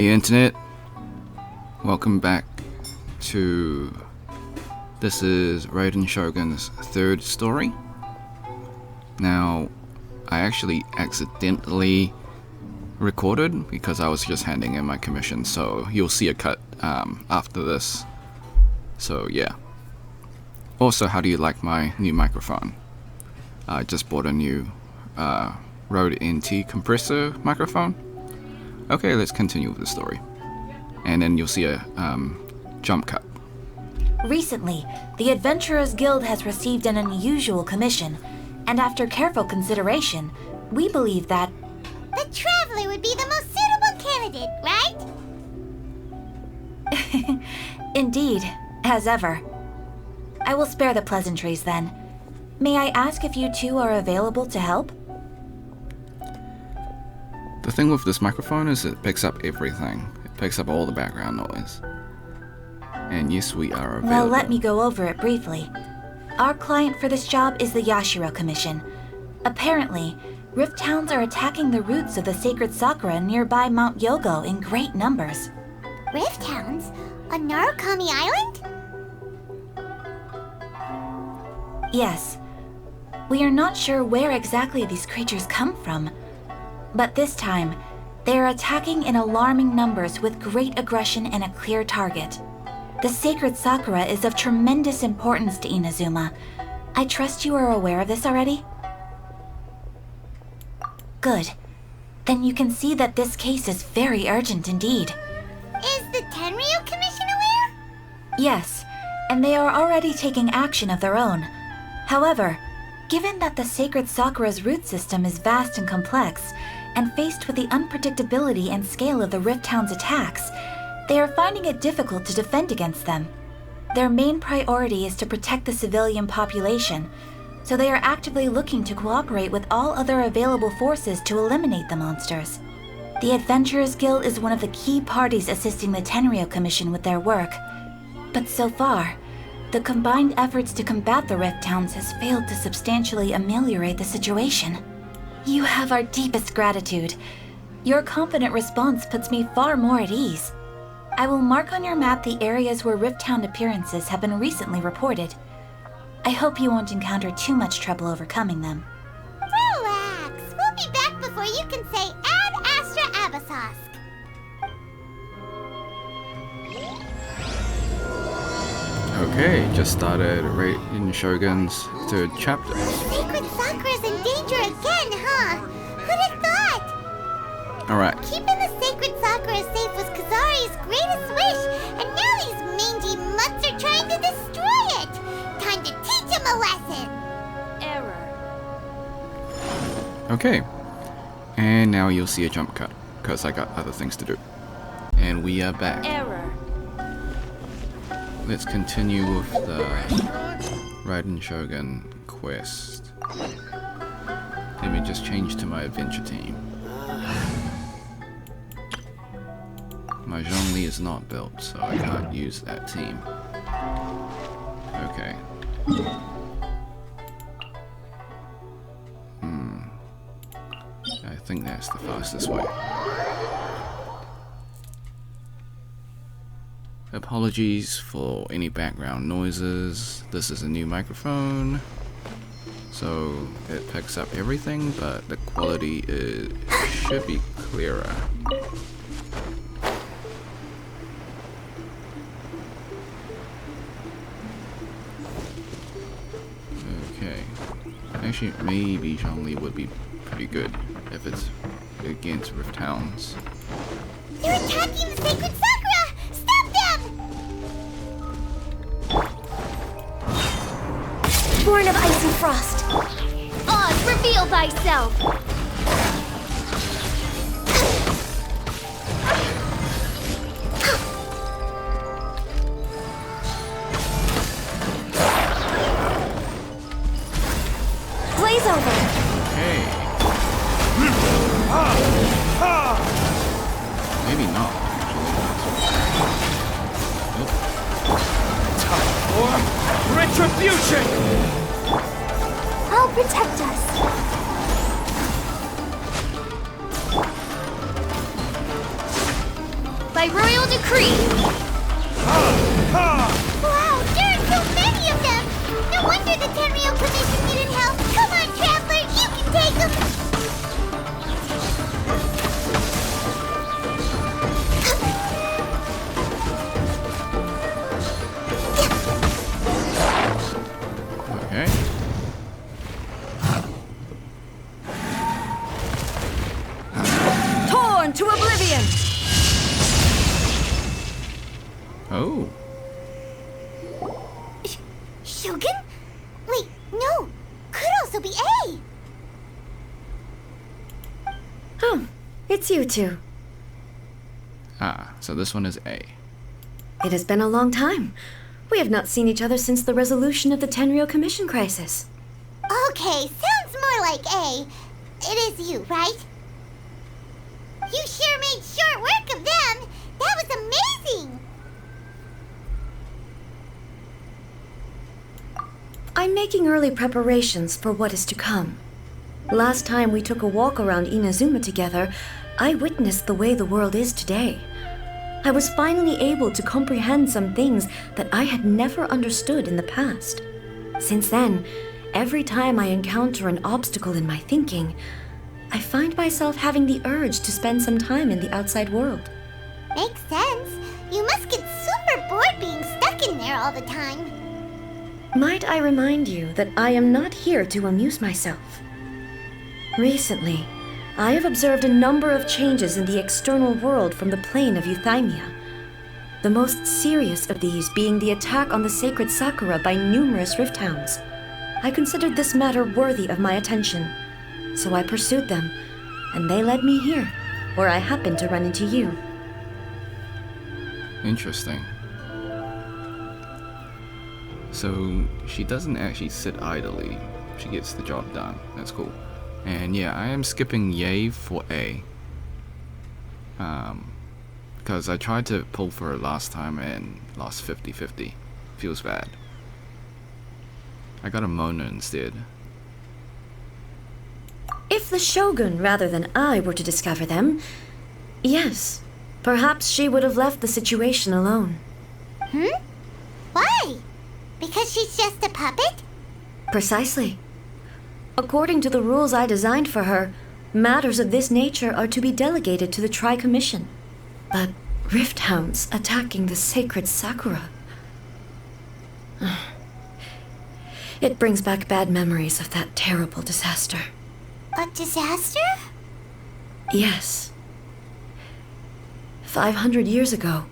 Hey internet, welcome back to this is Raiden Shogun's third story. Now, I actually accidentally recorded because I was just handing in my commission, so you'll see a cut after this. So yeah. Also, how do you like my new microphone? I just bought a new Rode NT compressor microphone. Okay, let's continue with the story. And then you'll see a jump cut. Recently, the Adventurers Guild has received an unusual commission, and after careful consideration, we believe that the Traveler would be the most suitable candidate, right? Indeed, as ever. I will spare the pleasantries then. May I ask if you two are available to help? The thing with this microphone is it picks up everything. It picks up all the background noise. And yes, we are available. Well, let me go over it briefly. Our client for this job is the Yashiro Commission. Apparently, Rift Towns are attacking the roots of the sacred Sakura nearby Mount Yogo in great numbers. Rift Towns? On Narukami Island? Yes. We are not sure where exactly these creatures come from. But this time, they are attacking in alarming numbers with great aggression and a clear target. The sacred Sakura is of tremendous importance to Inazuma. I trust you are aware of this already? Good. Then you can see that this case is very urgent indeed. Is the Tenryu Commission aware? Yes, and they are already taking action of their own. However, given that the sacred Sakura's root system is vast and complex, and faced with the unpredictability and scale of the Rift Town's attacks, they are finding it difficult to defend against them. Their main priority is to protect the civilian population, so they are actively looking to cooperate with all other available forces to eliminate the monsters. The Adventurers Guild is one of the key parties assisting the Tenryu Commission with their work. But so far, the combined efforts to combat the Rift Towns has failed to substantially ameliorate the situation. You have our deepest gratitude. Your confident response puts me far more at ease. I will mark on your map the areas where Rift Town appearances have been recently reported. I hope you won't encounter too much trouble overcoming them. Relax. We'll be back before you can say Ad Astra Abasosk. Okay, just started Raiden Shogun's third chapter. Sacred Sakura's in danger again, huh? Who'd have thought? Alright. Keeping the sacred Sakura safe was Kazari's greatest wish, and now these mangy mutts are trying to destroy it! Time to teach him a lesson! Error. Okay. And now you'll see a jump cut, because I got other things to do. And we are back. Error. Let's continue with the Raiden Shogun quest. Let me just change to my adventure team. My Zhongli is not built, so I can't use that team. Okay. I think that's the fastest way. Apologies for any background noises. This is a new microphone, so it picks up everything, but the quality should be clearer. Okay. Actually, maybe Zhongli would be pretty good if it's against Rift Towns. They're attacking the sacred Sakura! Stop them! Born of ice and frost. Oz, reveal thyself! Blaze over. Okay. Maybe not, actually. Retribution! I'll protect us. by royal decree. Wow, there are so many of them! No wonder the Tenryou Commission needed help! Come on, Traveler, you can take them! Okay. Torn to oblivion! Oh. Shogun? Wait, no! Could also be A! Oh, it's you two. Ah, so this one is A. It has been a long time. We have not seen each other since the resolution of the Tenryou Commission crisis. Okay, sounds more like A. It is you, right? You sure made short work of them! That was amazing! I'm making early preparations for what is to come. Last time we took a walk around Inazuma together, I witnessed the way the world is today. I was finally able to comprehend some things that I had never understood in the past. Since then, every time I encounter an obstacle in my thinking, I find myself having the urge to spend some time in the outside world. Makes sense. You must get super bored being stuck in there all the time. Might I remind you that I am not here to amuse myself? Recently, I have observed a number of changes in the external world from the plane of Euthymia. The most serious of these being the attack on the sacred Sakura by numerous rift hounds. I considered this matter worthy of my attention, so I pursued them, and they led me here, where I happened to run into you. Interesting. So she doesn't actually sit idly. She gets the job done. That's cool. And yeah, I am skipping yay for A. Because I tried to pull for it last time and lost 50-50. Feels bad. I got a Mona instead. If the Shogun rather than I were to discover them, yes, perhaps she would have left the situation alone. Why? Because she's just a puppet? Precisely. According to the rules I designed for her, matters of this nature are to be delegated to the Tri-Commission. But rift hounds attacking the sacred Sakura... It brings back bad memories of that terrible disaster. A disaster? Yes. 500 years ago,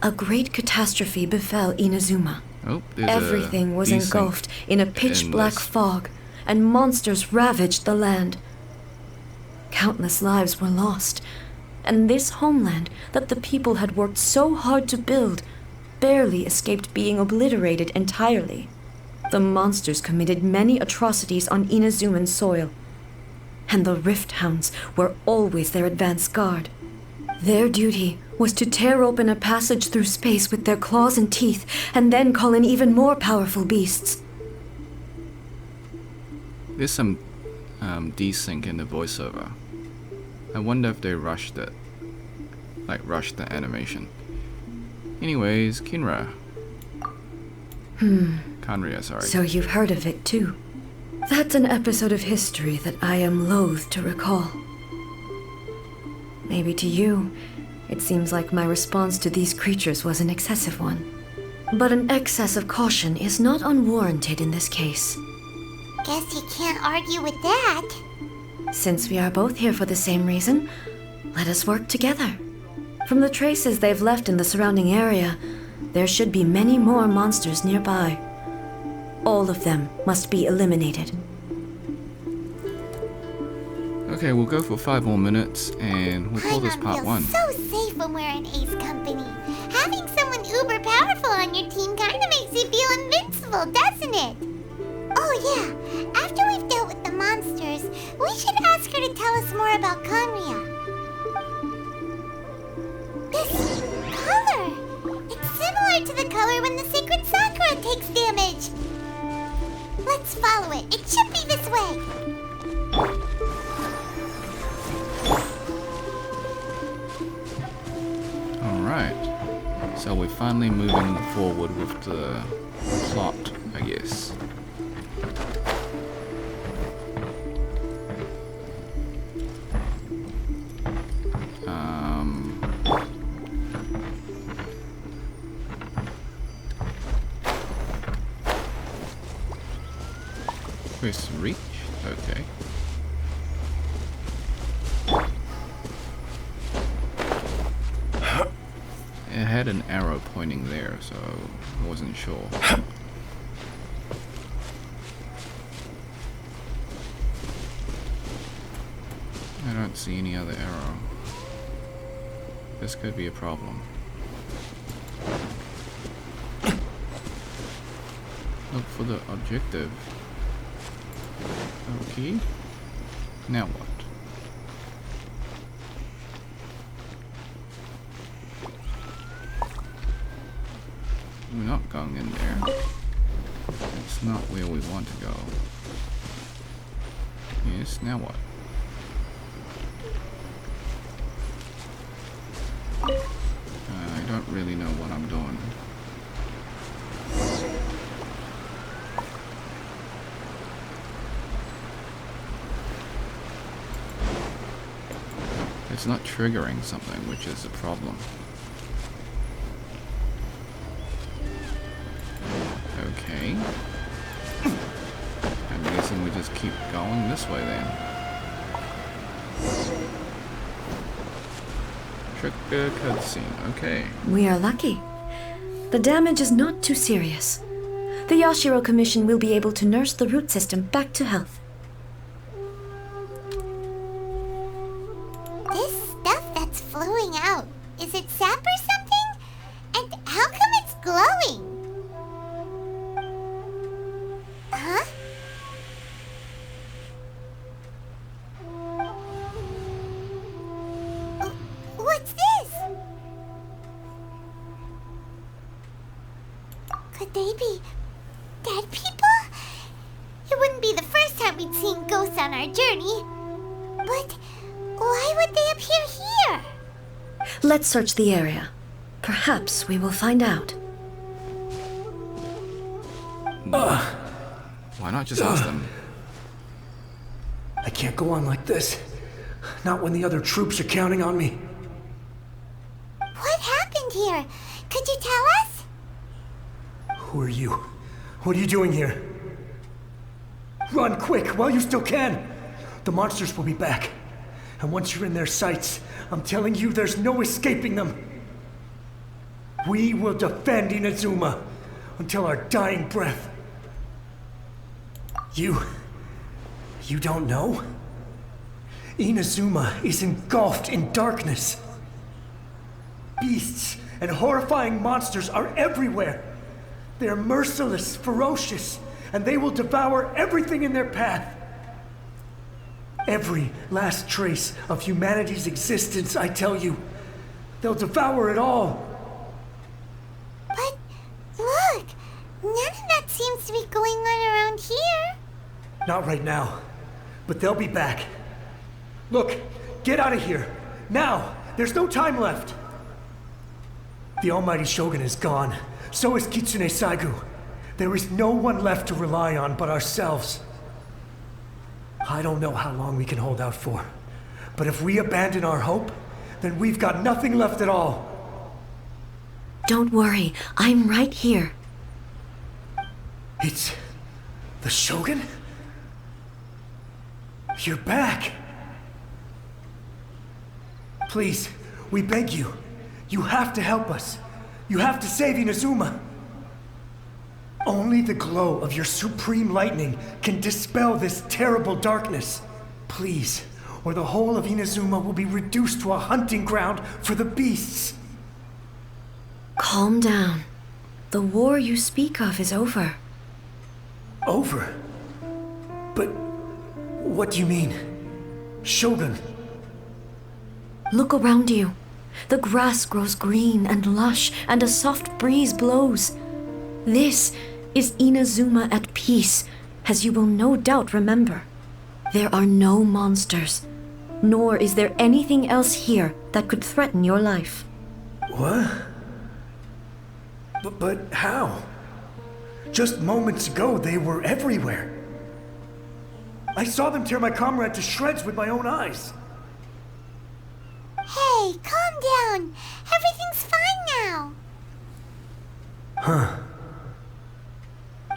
a great catastrophe befell Inazuma. Oh, there's Everything was desync engulfed in a pitch-black this. fog, and monsters ravaged the land. Countless lives were lost, and this homeland that the people had worked so hard to build barely escaped being obliterated entirely. The monsters committed many atrocities on Inazuman soil, and the Rift Hounds were always their advance guard. Their duty was to tear open a passage through space with their claws and teeth, and then call in even more powerful beasts. There's some desync in the voiceover. I wonder if they rushed it. Like, rushed the animation. Anyways, Kinra. Kanria, sorry. So you've heard of it too. That's an episode of history that I am loath to recall. Maybe to you, it seems like my response to these creatures was an excessive one. But an excess of caution is not unwarranted in this case. Guess you can't argue with that. Since we are both here for the same reason, let us work together. From the traces they've left in the surrounding area, there should be many more monsters nearby. All of them must be eliminated. Okay, we'll go for 5 more minutes and we'll call this Paimon part feels 1. so safe when we're in Ace Company. Having someone uber powerful on your team kind of makes you feel invincible, doesn't it? Oh yeah, after we've dealt with the monsters, we should ask her to tell us more about Kanria. This color! It's similar to the color when the sacred Sakura takes damage. Let's follow it. It should be this way. Alright. So we're finally moving forward with the plot, I guess. Press reach? Okay. It had an arrow pointing there, so I wasn't sure. I don't see any other arrow. This could be a problem. Look for the objective. Okay. Now what? We're not going in there. It's not where we want to go. Yes, now what? I don't really know what I'm doing. It's not triggering something, which is a problem. Okay. I'm guessing we just keep going this way then. Trigger cutscene, okay. We are lucky. The damage is not too serious. The Yashiro Commission will be able to nurse the root system back to health. This stuff that's flowing out, is it sap or something? And how come it's glowing? Huh? What's this? Could they be dead people? It wouldn't be the first time we'd seen ghosts on our journey. But why would they appear here? Let's search the area. Perhaps we will find out. Why not just ask them? I can't go on like this. Not when the other troops are counting on me. What happened here? Could you tell us? Who are you? What are you doing here? Run quick while you still can. The monsters will be back. And once you're in their sights, I'm telling you there's no escaping them. We will defend Inazuma until our dying breath. You don't know? Inazuma is engulfed in darkness. Beasts and horrifying monsters are everywhere. They're merciless, ferocious, and they will devour everything in their path. Every last trace of humanity's existence, I tell you. They'll devour it all. But look, none of that seems to be going on around here. Not right now, but they'll be back. Look, get out of here. Now! There's no time left! The Almighty Shogun is gone. So is Kitsune Saigu. There is no one left to rely on but ourselves. I don't know how long we can hold out for. But if we abandon our hope, then we've got nothing left at all. Don't worry, I'm right here. It's the Shogun? You're back! Please, we beg you. You have to help us. You have to save Inazuma. Only the glow of your supreme lightning can dispel this terrible darkness. Please, or the whole of Inazuma will be reduced to a hunting ground for the beasts. Calm down. The war you speak of is over. Over? But what do you mean? Shogun? Look around you. The grass grows green and lush, and a soft breeze blows. This is Inazuma at peace, as you will no doubt remember. There are no monsters, nor is there anything else here that could threaten your life. What? But how? Just moments ago, they were everywhere. I saw them tear my comrade to shreds with my own eyes. Hey, calm down. Everything's fine now. Huh.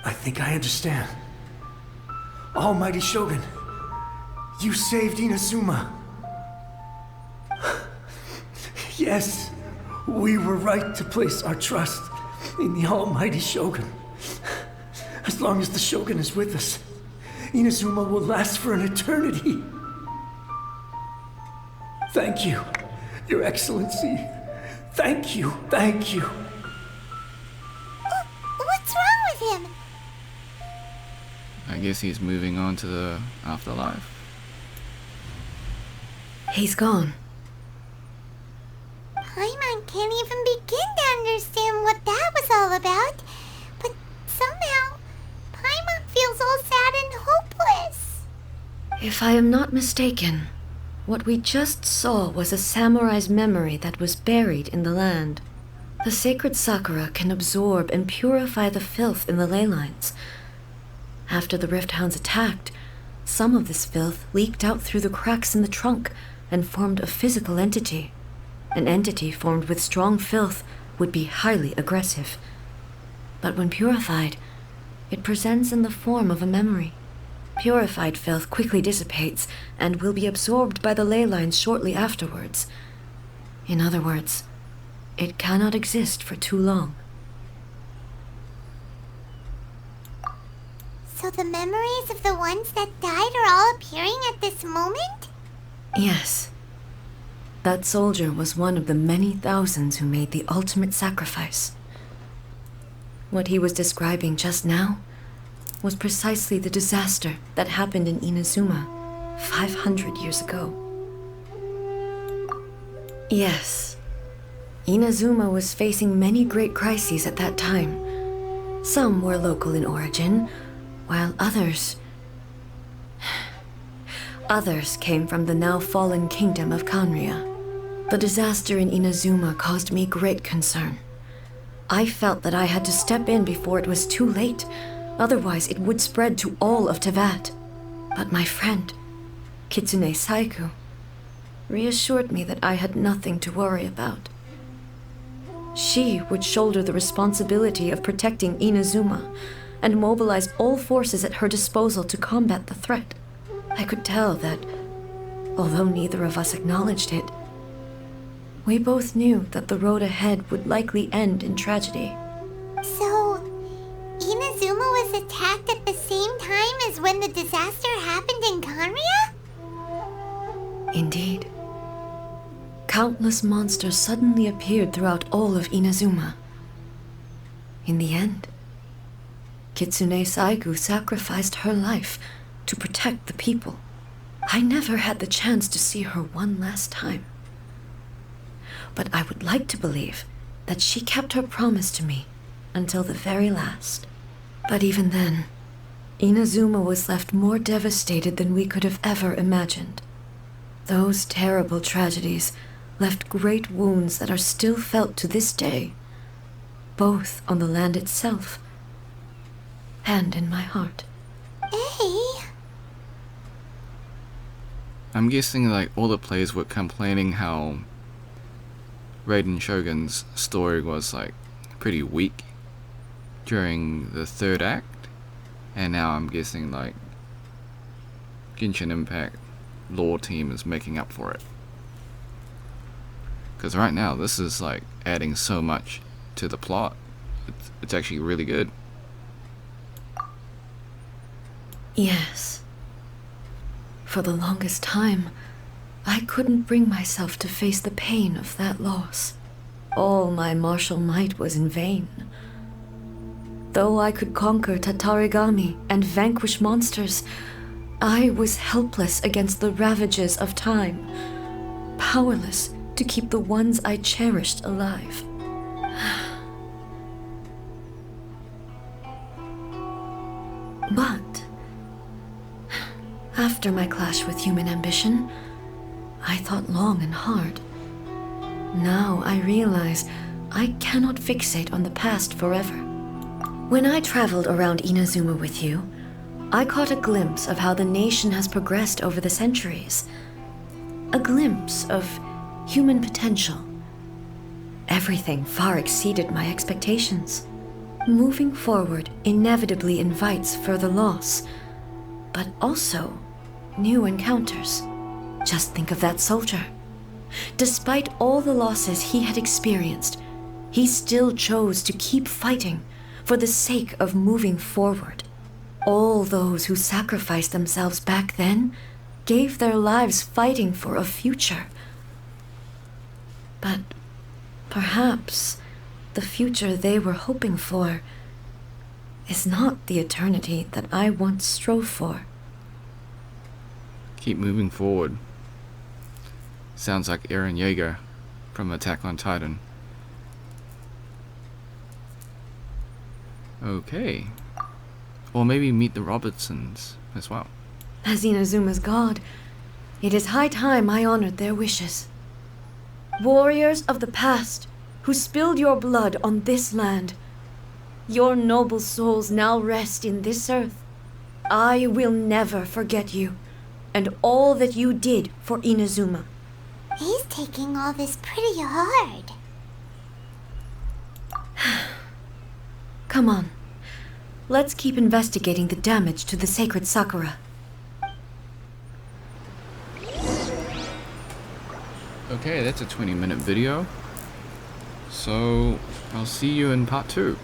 I think I understand. Almighty Shogun, you saved Inazuma. Yes, we were right to place our trust in the Almighty Shogun. As long as the Shogun is with us, Inazuma will last for an eternity. Thank you, Your Excellency. Thank you, thank you. What's wrong with him? I guess he's moving on to the afterlife. He's gone. Paimon can't even begin to understand what that was all about. But somehow, Paimon feels all sad and hopeless. If I am not mistaken, what we just saw was a samurai's memory that was buried in the land. The sacred sakura can absorb and purify the filth in the ley lines. After the Rift Hounds attacked, some of this filth leaked out through the cracks in the trunk and formed a physical entity. An entity formed with strong filth would be highly aggressive. But when purified, it presents in the form of a memory. Purified filth quickly dissipates and will be absorbed by the ley lines shortly afterwards. In other words, it cannot exist for too long. So the memories of the ones that died are all appearing at this moment? Yes. That soldier was one of the many thousands who made the ultimate sacrifice. What he was describing just now was precisely the disaster that happened in Inazuma 500 years ago. Yes, Inazuma was facing many great crises at that time. Some were local in origin, while others came from the now fallen kingdom of Kanria. The disaster in Inazuma caused me great concern. I felt that I had to step in before it was too late, otherwise it would spread to all of Tevat. But my friend, Kitsune Saiku, reassured me that I had nothing to worry about. She would shoulder the responsibility of protecting Inazuma and mobilize all forces at her disposal to combat the threat. I could tell that, although neither of us acknowledged it, we both knew that the road ahead would likely end in tragedy. So, Inazuma was attacked at the same time as when the disaster happened in Kanria? Indeed. Countless monsters suddenly appeared throughout all of Inazuma. In the end, Kitsune Saigu sacrificed her life to protect the people. I never had the chance to see her one last time. But I would like to believe that she kept her promise to me until the very last. But even then, Inazuma was left more devastated than we could have ever imagined. Those terrible tragedies left great wounds that are still felt to this day, both on the land itself and in my heart. Hey! I'm guessing like all the players were complaining how Raiden Shogun's story was like pretty weak during the third act, and now I'm guessing like Genshin Impact lore team is making up for it. Because right now this is like adding so much to the plot. It's actually really good. Yes. For the longest time, I couldn't bring myself to face the pain of that loss. All my martial might was in vain. Though I could conquer Tatarigami and vanquish monsters, I was helpless against the ravages of time, powerless to keep the ones I cherished alive. But after my clash with human ambition, I thought long and hard. Now I realize I cannot fixate on the past forever. When I traveled around Inazuma with you, I caught a glimpse of how the nation has progressed over the centuries. A glimpse of human potential. Everything far exceeded my expectations. Moving forward inevitably invites further loss, but also new encounters. Just think of that soldier. Despite all the losses he had experienced, he still chose to keep fighting for the sake of moving forward. All those who sacrificed themselves back then gave their lives fighting for a future. But perhaps the future they were hoping for is not the eternity that I once strove for. Keep moving forward. Sounds like Eren Yeager from Attack on Titan. Okay. Or maybe meet the Robertsons as well. As Inazuma's god, it is high time I honored their wishes. Warriors of the past, who spilled your blood on this land, your noble souls now rest in this earth. I will never forget you, and all that you did for Inazuma. He's taking all this pretty hard. Come on. Let's keep investigating the damage to the sacred Sakura. Okay, that's a 20-minute video. So, I'll see you in part 2.